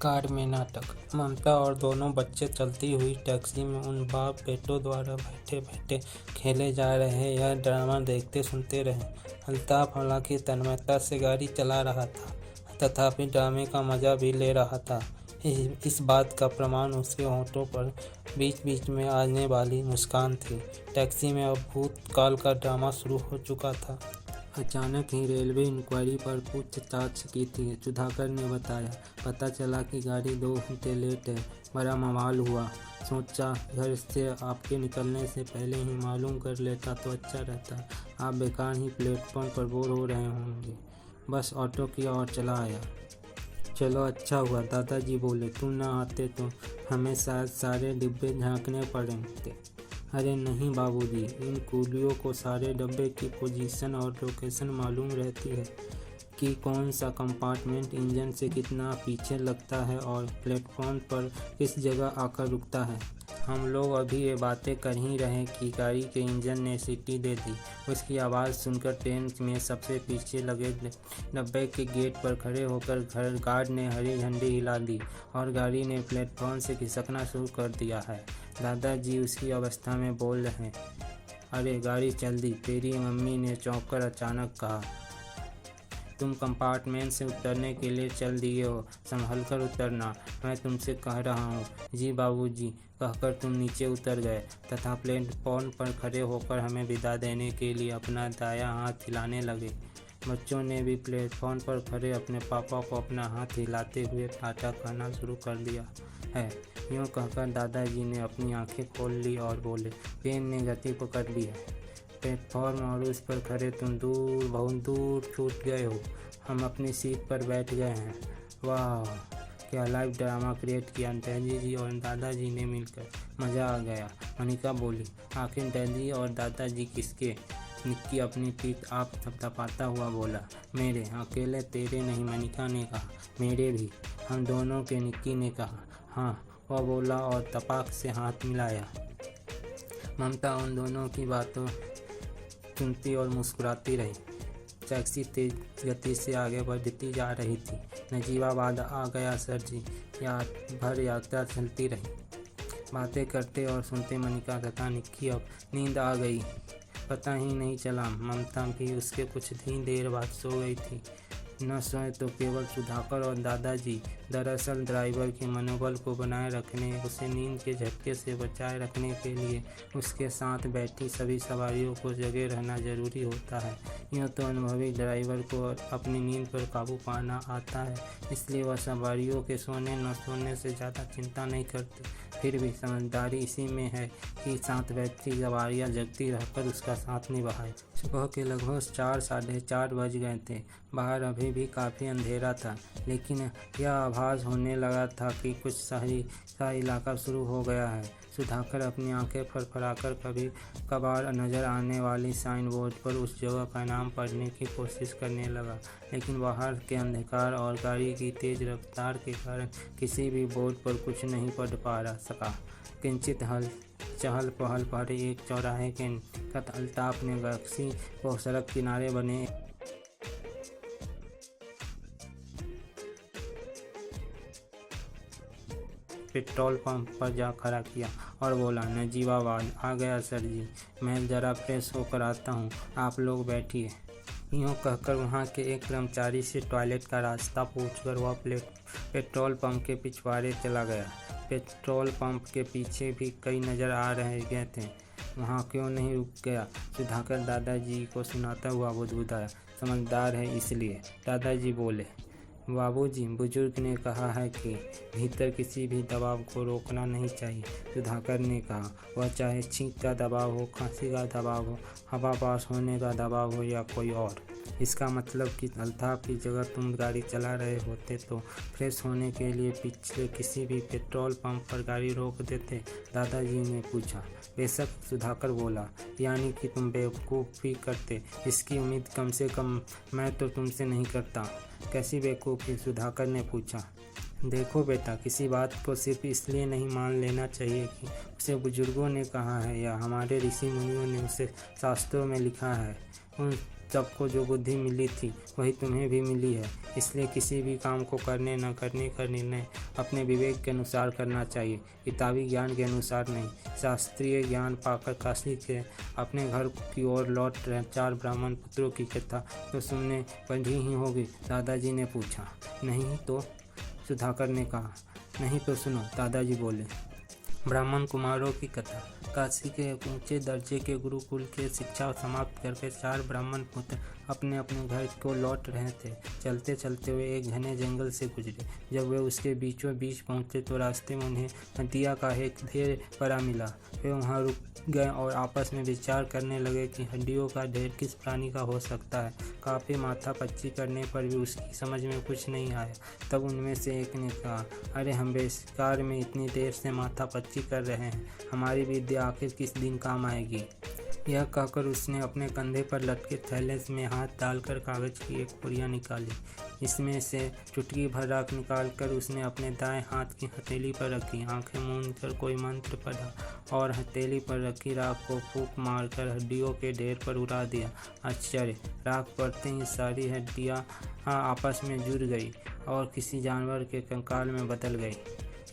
Car में नाटक। ममता और दोनों बच्चे चलती हुई टैक्सी में उन बाप बेटों द्वारा बैठे बैठे खेले जा रहे यह ड्रामा देखते सुनते रहे। अल्ताफ हालांकि तन्मयता से गाड़ी चला रहा था, तथापि ड्रामे का मजा भी ले रहा था। इस बात का प्रमाण उसके होठों पर बीच बीच में आने वाली मुस्कान थी। टैक्सी में अब भूतकाल का ड्रामा शुरू हो चुका था। अचानक ही रेलवे इंक्वायरी पर पूछताछ की थी। सुधाकर ने बताया, पता चला कि गाड़ी 2 घंटे लेट है। बड़ा बवाल हुआ। सोचा घर से आपके निकलने से पहले ही मालूम कर लेता तो अच्छा रहता। आप बेकार ही प्लेटफॉर्म पर बोर हो रहे होंगे। बस ऑटो किया और चला आया। चलो अच्छा हुआ, दादाजी बोले। तुम ना आते तो हमें शायद सारे डिब्बे झांकने पड़ते। अरे नहीं बाबूजी, इन कूलियों को सारे डब्बे की पोजीशन और लोकेशन मालूम रहती है कि कौन सा कंपार्टमेंट इंजन से कितना पीछे लगता है और प्लेटफॉर्म पर किस जगह आकर रुकता है। हम लोग अभी ये बातें कर ही रहे कि गाड़ी के इंजन ने सीटी दे दी। उसकी आवाज़ सुनकर ट्रेन में सबसे पीछे लगे डब्बे के गेट पर खड़े होकर गार्ड ने हरी झंडी हिला दी और गाड़ी ने प्लेटफॉर्म से खिसकना शुरू कर दिया है। दादाजी उसकी अवस्था में बोल रहे, अरे गाड़ी चल दी। तेरी मम्मी ने चौंक कर अचानक कहा, तुम कंपार्टमेंट से उतरने के लिए चल दिए हो, संभल कर उतरना, मैं तुमसे कह रहा हूँ। जी बाबूजी कहकर तुम नीचे उतर गए तथा प्लेटफॉर्म पर खड़े होकर हमें विदा देने के लिए अपना दायां हाथ हिलाने लगे। बच्चों ने भी प्लेटफॉर्म पर खड़े अपने पापा को अपना हाथ हिलाते हुए टाटा कहना शुरू कर दिया है। यूँ कहकर दादाजी ने अपनी आंखें खोल ली और बोले, ट्रेन ने गति पकड़ ली है। प्लेटफॉर्म और उस पर खड़े तुम दूर, बहुत दूर छूट गए हो। हम अपनी सीट पर बैठ गए हैं। वाह क्या लाइव ड्रामा क्रिएट किया डैडी जी और दादाजी ने मिलकर, मज़ा आ गया। मनिका बोली, आखिर डैडी और दादाजी किसके? निक्की अपनी पीठ आप थपथपाता हुआ बोला, मेरे। अकेले तेरे नहीं, मनिका ने कहा, मेरे भी। हम दोनों के, निक्की ने कहा। हाँ, वह बोला और तपाक से हाथ मिलाया। ममता उन दोनों की बातों सुनती और मुस्कुराती रही। टैक्सी तेज गति से आगे बढ़ती जा रही थी। नजीबाबाद आ गया सर जी। भर यात्रा चलती रही। बातें करते और सुनते मनिका तथा निक्की अब नींद आ गई, पता ही नहीं चला। ममता भी उसके कुछ ही देर बाद सो गई थी। न सोए तो केवल सुधाकर और दादाजी। दरअसल ड्राइवर के मनोबल को बनाए रखने, उसे नींद के झटके से बचाए रखने के लिए उसके साथ बैठी सभी सवारियों को जगे रहना जरूरी होता है। यूँ तो अनुभवी ड्राइवर को अपनी नींद पर काबू पाना आता है, इसलिए वह सवारियों के सोने न सोने से ज़्यादा चिंता नहीं करते। फिर भी समझदारी इसी में है कि साथ बैठी सवारियाँ जगती रहकर उसका साथ निभाए। सुबह के लगभग 4 साढ़े 4 बज गए थे। बाहर अभी भी काफ़ी अंधेरा था, लेकिन यह आभास होने लगा था कि कुछ शहरी सा इलाका शुरू हो गया है। सुधाकर अपनी आंखें फड़फड़ाकर कभी कभार नजर आने वाली साइन बोर्ड पर उस जगह का नाम पढ़ने की कोशिश करने लगा, लेकिन बाहर के अंधकार और गाड़ी की तेज रफ्तार के कारण किसी भी बोर्ड पर कुछ नहीं पढ़ पा सका। किंचित चहल पहल पर एक चौराहे के निकट अल्ताफ ने टैक्सी को सड़क किनारे बने पेट्रोल पंप पर जा खड़ा किया और बोला, नजीबाबाद आ गया सर जी, मैं ज़रा फ्रेश होकर आता हूँ, आप लोग बैठिए। यूँ कहकर वहाँ के एक कर्मचारी से टॉयलेट का रास्ता पूछकर वह पेट्रोल पंप के पिछवाड़े चला गया। पेट्रोल पंप के पीछे भी कई नज़र आ रहे गए थे। वहाँ क्यों नहीं रुक गया? सुधाकर दादाजी को सुनाता हुआ बुदबुदाया, समझदार है इसलिए। दादाजी बोले, बाबूजी, बुजुर्ग ने कहा है कि भीतर किसी भी दबाव को रोकना नहीं चाहिए। सुधाकर ने कहा, वह चाहे छींक का दबाव हो, खांसी का दबाव हो, हवा पास होने का दबाव हो या कोई और। इसका मतलब कि अल्ताफ की जगह तुम गाड़ी चला रहे होते तो फ्रेश होने के लिए पिछले किसी भी पेट्रोल पंप पर गाड़ी रोक देते? दादाजी ने पूछा। बेशक, सुधाकर बोला, यानी कि तुम बेवकूफ़ी करते। इसकी उम्मीद कम से कम मैं तो तुमसे नहीं करता। कैसी बेवकूफ़ी? सुधाकर ने पूछा। देखो बेटा, किसी बात को सिर्फ इसलिए नहीं मान लेना चाहिए कि उसे बुजुर्गों ने कहा है या हमारे ऋषि मुनियों ने उसे शास्त्रों में लिखा है। सबको जो बुद्धि मिली थी वही तुम्हें भी मिली है, इसलिए किसी भी काम को करने न करने का निर्णय अपने विवेक के अनुसार करना चाहिए, किताबी ज्ञान के अनुसार नहीं। शास्त्रीय ज्ञान पाकर काशी के अपने घर की ओर लौट रहे 4 ब्राह्मण पुत्रों की कथा तो तुमने पढ़ी ही होगी, दादाजी ने पूछा। नहीं तो, सुधाकर ने कहा। नहीं तो सुनो, दादाजी बोले। ब्राह्मण कुमारों की कथा। काशी के एक ऊंचे दर्जे के गुरुकुल के शिक्षा समाप्त करके 4 ब्राह्मण पुत्र अपने अपने घर को लौट रहे थे। चलते चलते वे एक घने जंगल से गुजरे। जब वे उसके बीचों बीच पहुंचे तो रास्ते में उन्हें हड्डियां का एक ढेर पड़ा मिला। वे वहां रुक गए और आपस में विचार करने लगे कि हड्डियों का ढेर किस प्राणी का हो सकता है। काफ़ी माथापच्ची करने पर भी उसकी समझ में कुछ नहीं आया। तब उनमें से एक ने कहा, अरे हम बेकार में इतनी देर से माथापच्ची कर रहे हैं, हमारी विद्या आखिर किस दिन काम आएगी। यह कहकर उसने अपने कंधे पर लटके थैले में हाथ डालकर कागज की एक पुड़िया निकाली। इसमें से चुटकी भर राख निकालकर उसने अपने दाएं हाथ की हथेली पर रखी, आंखें मूंदकर कोई मंत्र पढ़ा और हथेली पर रखी राख को फूंक मारकर हड्डियों के ढेर पर उड़ा दिया। आश्चर्य! राख पड़ते ही सारी हड्डियां आपस में जुड़ गई और किसी जानवर के कंकाल में बदल गई।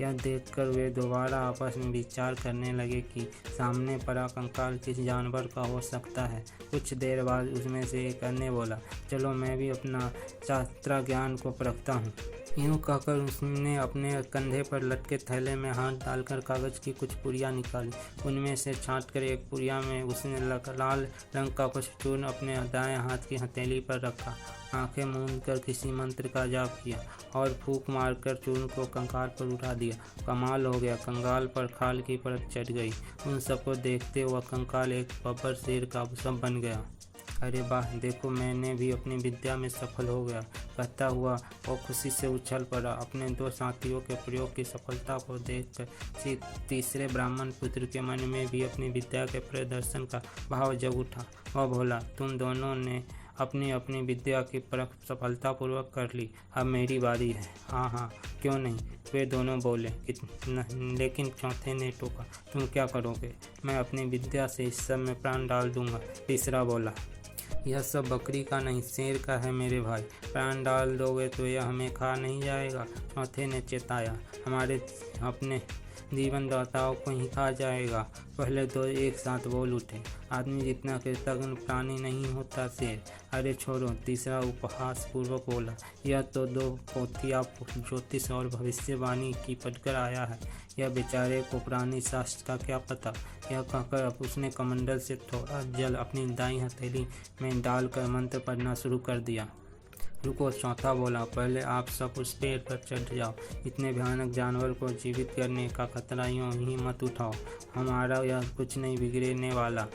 यह देखकर वे दोबारा आपस में विचार करने लगे कि सामने पड़ा कंकाल किस जानवर का हो सकता है। कुछ देर बाद उसमें से एक अन्य बोला, चलो मैं भी अपना शास्त्र ज्ञान को परखता हूँ। यूँ कहकर उसने अपने कंधे पर लटके थैले में हाथ डालकर कागज की कुछ पुड़िया निकाली। उनमें से छांटकर एक पुड़िया में उसने लाल रंग का कुछ चूर्ण अपने दाएं हाथ की हथेली पर रखा, आंखें मूंदकर किसी मंत्र का जाप किया और फूंक मारकर चूर्ण को कंकाल पर उठा दिया। कमाल हो गया, कंकाल पर खाल की परत चढ़ गई। उन सबको देखते हुआ कंकाल एक बब्बर शेर का सब बन गया। अरे वाह, देखो मैंने भी अपनी विद्या में सफल हो गया, कहता हुआ वो खुशी से उछल पड़ा। अपने 2 साथियों के प्रयोग की सफलता को देखकर तीसरे ब्राह्मण पुत्र के मन में भी अपनी विद्या के प्रदर्शन का भाव जग उठा। वह बोला, तुम दोनों ने अपनी अपनी विद्या की परख सफलतापूर्वक कर ली, अब मेरी बारी है। हाँ हाँ, क्यों नहीं, वे दोनों बोले। लेकिन चौथे ने टोका, तुम क्या करोगे? मैं अपनी विद्या से इस सब में प्राण डाल दूंगा। तीसरा बोला, यह सब बकरी का नहीं शेर का है मेरे भाई, प्राण डाल दोगे तो यह हमें खा नहीं जाएगा। चौथे ने चेताया, हमारे अपने जीवनदाताओं को ही खा जाएगा। पहले 2 एक साथ बोल उठे, आदमी जितना कृतज्ञ प्राणी नहीं होता शेर। अरे छोड़ो, तीसरा उपहास पूर्वक बोला, यह तो 2 पोथिया ज्योतिष और भविष्यवाणी की पढ़कर आया है, यह बेचारे को प्राणी शास्त्र का क्या पता। यह कहकर अब उसने कमंडल से थोड़ा जल अपनी दाईं हथेली में डालकर मंत्र पढ़ना शुरू कर दिया। रुको, चौथा बोला, पहले आप सब उस पेड़ पर चढ़ जाओ। इतने भयानक जानवर को जीवित करने का खतरा यूँ ही मत उठाओ, हमारा यह कुछ नहीं बिगड़ने वाला।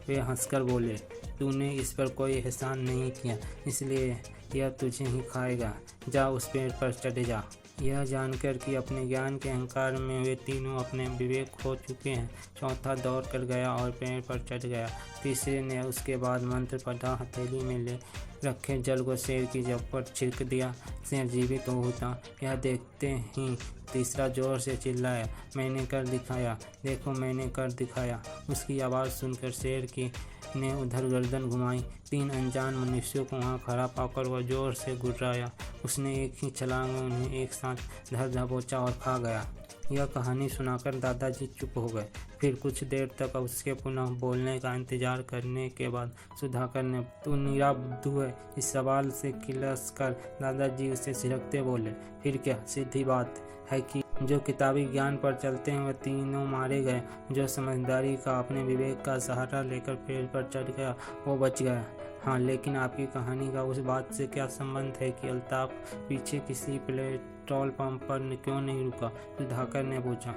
वे हंसकर बोले, तूने इस पर कोई एहसान नहीं किया, इसलिए यह तुझे ही खाएगा। जा उस पेड़ पर चढ़ जा। यह जानकर कि अपने ज्ञान के अहंकार में वे तीनों अपने विवेक खो चुके हैं, चौथा दौड़ कर गया और पेड़ पर चढ़ गया। तीसरे ने उसके बाद मंत्र पढ़ा, हथेली में ले रखे जल को शेर की जब पर छिड़क दिया। शेर जीवित हो उठा। यह देखते ही तीसरा जोर से चिल्लाया, मैंने कर दिखाया, देखो मैंने कर दिखाया। उसकी आवाज़ सुनकर शेर की ने उधर गर्दन घुमाई। 3 अनजान मनुष्यों को वहाँ खड़ा पाकर वह जोर से गुर्राया। उसने एक ही छलांग में उन्हें एक साथ धर दबोचा और खा गया। यह कहानी सुनाकर दादाजी चुप हो गए। फिर कुछ देर तक उसके पुनः बोलने का इंतजार करने के बाद सुधाकर ने, तू नीरा बुद्धू है, इस सवाल से किलस कर दादाजी उसे सिरकते बोले। फिर क्या, सीधी बात है कि जो किताबी ज्ञान पर चलते हैं वह तीनों मारे गए। जो समझदारी का अपने विवेक का सहारा लेकर पेड़ पर चढ़ गया वो बच गया। हाँ, लेकिन आपकी कहानी का उस बात से क्या संबंध है कि अल्ताफ पीछे किसी पेट्रोल पंप पर क्यों नहीं रुका? सुधाकर ने पूछा।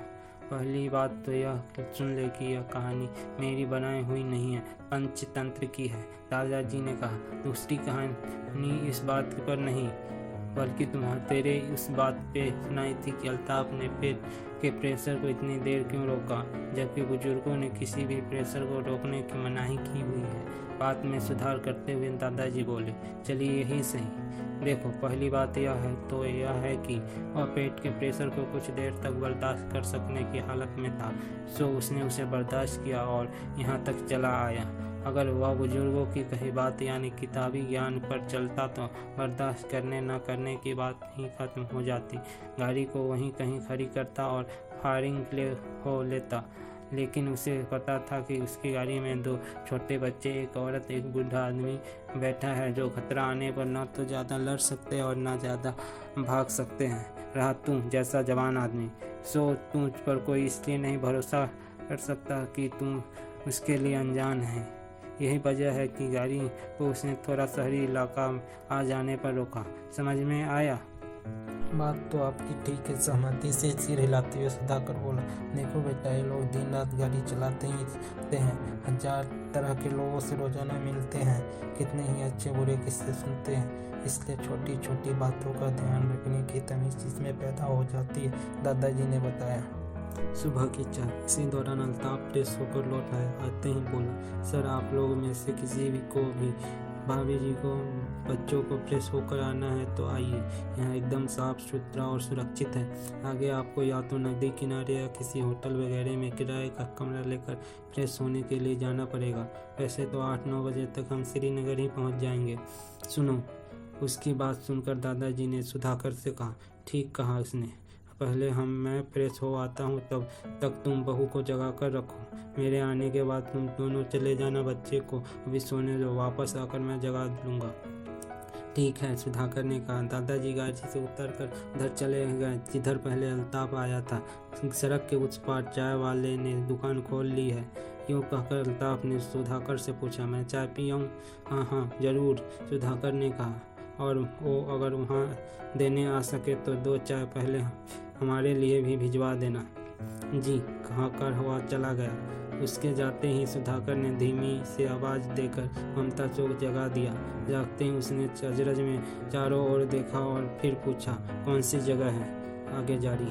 पहली बात तो यह सुन ले कि यह कहानी मेरी बनाई हुई नहीं है, पंचतंत्र की है, दादाजी ने कहा। दूसरी कहानी इस बात पर नहीं बल्कि तेरे उस बात पे सुनाई थी कि अल्ताफ ने पेट के प्रेशर को इतनी देर क्यों रोका, जबकि बुजुर्गों ने किसी भी प्रेशर को रोकने की मनाही की हुई है। बात में सुधार करते हुए दादाजी बोले, चलिए यही सही। देखो, पहली बात यह है कि वह पेट के प्रेशर को कुछ देर तक बर्दाश्त कर सकने की हालत में था, सो उसने उसे बर्दाश्त किया और यहाँ तक चला आया। अगर वह बुजुर्गों की कही बात यानी किताबी ज्ञान पर चलता तो बर्दाश्त करने न करने की बात ही खत्म हो जाती। गाड़ी को वहीं कहीं खड़ी करता और फायरिंग हो लेता। लेकिन उसे पता था कि उसकी गाड़ी में 2 छोटे बच्चे, एक औरत, एक बूढ़ा आदमी बैठा है जो खतरा आने पर न तो ज़्यादा लड़ सकते और न ज़्यादा भाग सकते हैं। रहा तू जैसा जवान आदमी, सो तुझ पर कोई इसलिए नहीं भरोसा कर सकता कि तुम उसके लिए अनजान है। यही वजह है कि गाड़ी को उसने थोड़ा शहरी इलाका आ जाने पर रोका। समझ में आया? बात तो आपकी ठीक है। सहमति से सिर हिलाते हुए सुधाकर बोला, देखो बेटा, ये लोग दिन रात गाड़ी चलाते ही रहते हैं। 1000 तरह के लोगों से रोजाना मिलते हैं, कितने ही अच्छे बुरे किस्से सुनते हैं। इसलिए छोटी छोटी बातों का ध्यान रखने की तमीज़ इसमें पैदा हो जाती है, दादाजी ने बताया। सुबह की चाय। इसी दौरान अल्ताफ फ्रेश होकर लौट आया। आते ही बोला, सर आप लोग में से किसी भी को भी भाभी जी को बच्चों को फ्रेश होकर आना है तो आइए, यहाँ एकदम साफ सुथरा और सुरक्षित है। आगे आपको या तो नदी किनारे या किसी होटल वगैरह में किराए का कमरा लेकर फ्रेश होने के लिए जाना पड़ेगा। वैसे तो 8-9 बजे तक हम श्रीनगर ही पहुँच जाएंगे। सुनो। उसकी बात सुनकर दादाजी ने सुधाकर से कहा, ठीक कहा उसने, पहले मैं फ्रेश हो आता हूँ, तब तक तुम बहू को जगा कर रखो। मेरे आने के बाद तुम दोनों चले जाना, बच्चे को अभी सोने दो, वापस आकर मैं जगा लूँगा। ठीक है, सुधाकर ने कहा। दादाजी गाड़ी से उतरकर उधर चले गए जिधर पहले अल्ताफ आया था। सड़क के उस पार चाय वाले ने दुकान खोल ली है। यूँ कहकर अल्ताफ ने सुधाकर से पूछा, मैं चाय पियाऊँ? हाँ ज़रूर, सुधाकर ने कहा। और वो अगर वहाँ देने आ सके तो 2 चाय पहले हमारे लिए भी भिजवा देना। जी, कहकर हुआ चला गया। उसके जाते ही सुधाकर ने धीमी से आवाज़ देकर ममता को जगा दिया। जागते ही उसने अजरज में चारों ओर देखा और फिर पूछा, कौन सी जगह है? आगे जारी।